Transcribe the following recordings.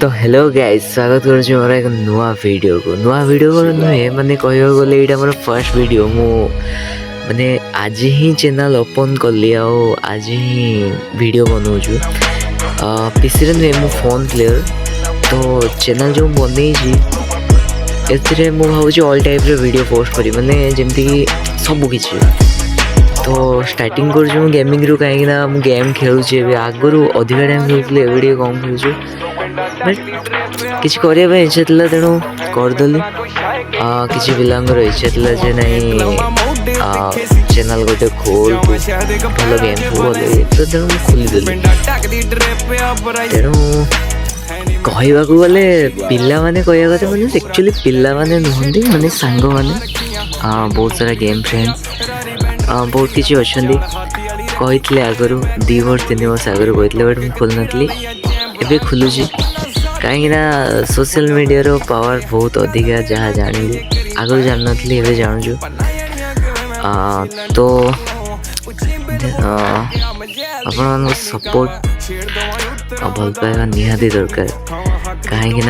तो hello guys स्वागत करुछु मोर एक नुआ वीडियो को नुहे माने कहबो गले एटा मोर फर्स्ट वीडियो मु माने आज ही चैनल ओपन करली आ आज ही वीडियो बनाउछु पीसी रे नुहे मु फोन प्लेयर तो चैनल जो बनै छी एतरे मु भाबुछु ऑल टाइप रे वीडियो पोस्ट करी माने जेमति सब किछि तो स्टार्टिंग कर गेमिंग रु कहीं मु गेम खेलुचे आगु अधिका टाइम खेलुले एबे कम खेलुछु किसी करबा इच्छा था तेणु करदेली किसी पिलांगर इच्छा था जे नहीं चैनल गोटे खोल भल गेम तो तेणु खोलीदेली तेणु कहवा गले पिला माने कहवा कथा माने एक्चुअली पिला माने नुहंती माने सांग माने बहुत सारा गेम फ्रेंड्स बहुत किसी अच्छा कही आगु 2 वर्ष 3 वर्ष आगु कहते बट मुझे खोल नी एवं खोलुची कहीं सोशल मीडिया रो पावर बहुत अधिका जहाँ जानी आगु जान नी एवं जानूँ तो आपण सपोर्ट भल पाइबा निहाती दरकार कहीं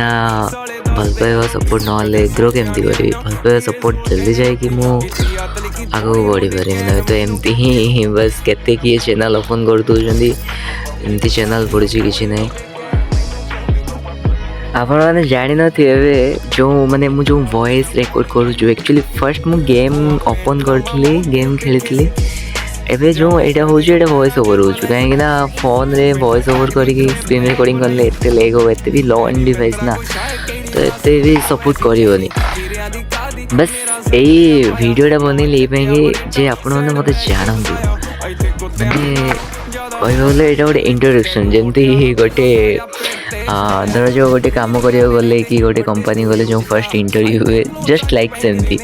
भल पाइबा सपोर्ट ना ग्रो केमती करी भल पाइबा सपोर्ट जल्दी जाए कि मु आगू बढ़ी पारे ना तो एमती ही बस केते किए चैनल ओपन कर दूसरी एमती चैनल पड़ी किसी ना आपण मैंने जानी नथिबे जो माने मु जो वॉइस रिकॉर्ड करूँ एक्चुअली फर्स्ट मु गेम ओपन करी गेम खेली एबे जो एटा हो वॉइस ओवर हो कहीं फोन रे वॉइस ओवर करके स्क्रीन रिकॉर्डिंग करले एते लेग हो एते भी लो एंड डिवाइस ना तो एते भी सपोर्ट करबोनी बस यही वीडियोटा बनैली जे आपण मैंने मत जानतु माने कहले यहाँ गोटे इंट्रोडक्शन जमती गोटे धर जो गोटे कम करा गले कि गोटे कंपनी गले जो फर्स्ट इंटरव्यू हुए जस्ट लाइक सेमती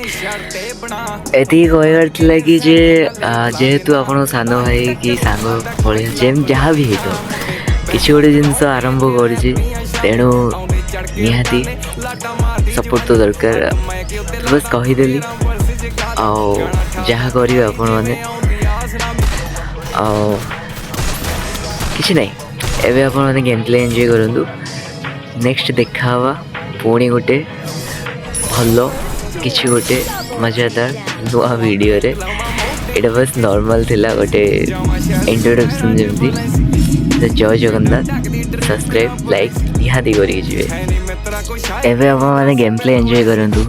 एति कहबार थिला कि जे जेहेतु आपण सान भाई कि सांग भाई जेम जहाँ भी हो किसी गोटे जिनस आरंभ करी तेणु निहाती सपोर्ट तो दरकार बस कहीदेली जहाँ करेंगे आपण मैंने किसी ना एवं आप गेम प्ले एंजॉय करूँ नेक्स्ट देखा पुणी गोटे भल किसी गोटे मजादार नुआ वीडियो रे एटा बस नॉर्मल थिला गोटे इंट्रोडक्शन जमती तो जय जगन्नाथ सब्सक्राइब लाइक निहाती करी जे एवं आप मैंने गेम प्ले एंजॉय करूँ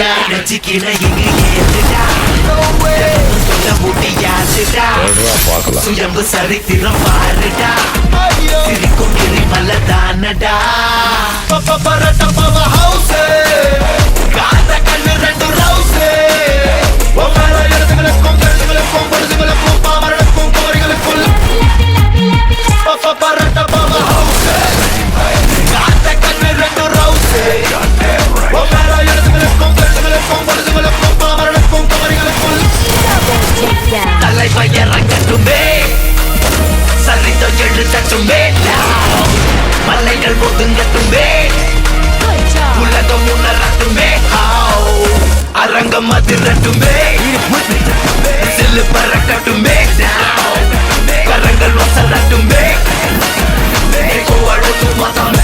ரசிக்கிற எங்க ஏத்துடா சொல்ல முடியாதுடா சுயம்பு சரித்திரம் பாருடா சிரிக்கும் கிரிமல தானடா பரட்ட பவ ஹவுஸ் காத கண்ணு ரெண்டு ரவுஸ் ஒவ்வொரு இடத்துகளுக்கும் கருத்துகளுக்கும் பொழுதுகளுக்கும் பாமரனுக்கும் கோரிகளுக்கும் பரட்ட பவ ஹவுஸ் காத கண்ணு ரெண்டு ரவுஸ் ஒவ்வொரு இடத்துகளுக்கும் கருத்துகளுக்கும் பொழுதுகளுக்கும் பாமரனுக்கும் கோரிகளுக்கும் தலை பையறங்கட்டுமே சரித்தம் எழுதட்டுமே மலைகள் ஒதுங்கட்டுமே உலகம் உணரட்டுமே அரங்கம் அதிரட்டுமே சில்லு பறக்கட்டுமே கரங்கள் வசரட்டுமே அழுத்து மதம்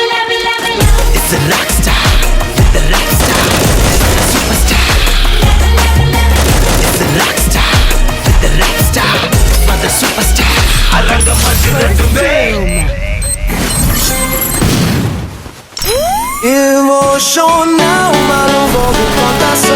It's a rock star, the rock star, superstar. It's a rock star, the rock star, the superstar. Aranga madhuratumbe. Emotional, mas não vou me contar.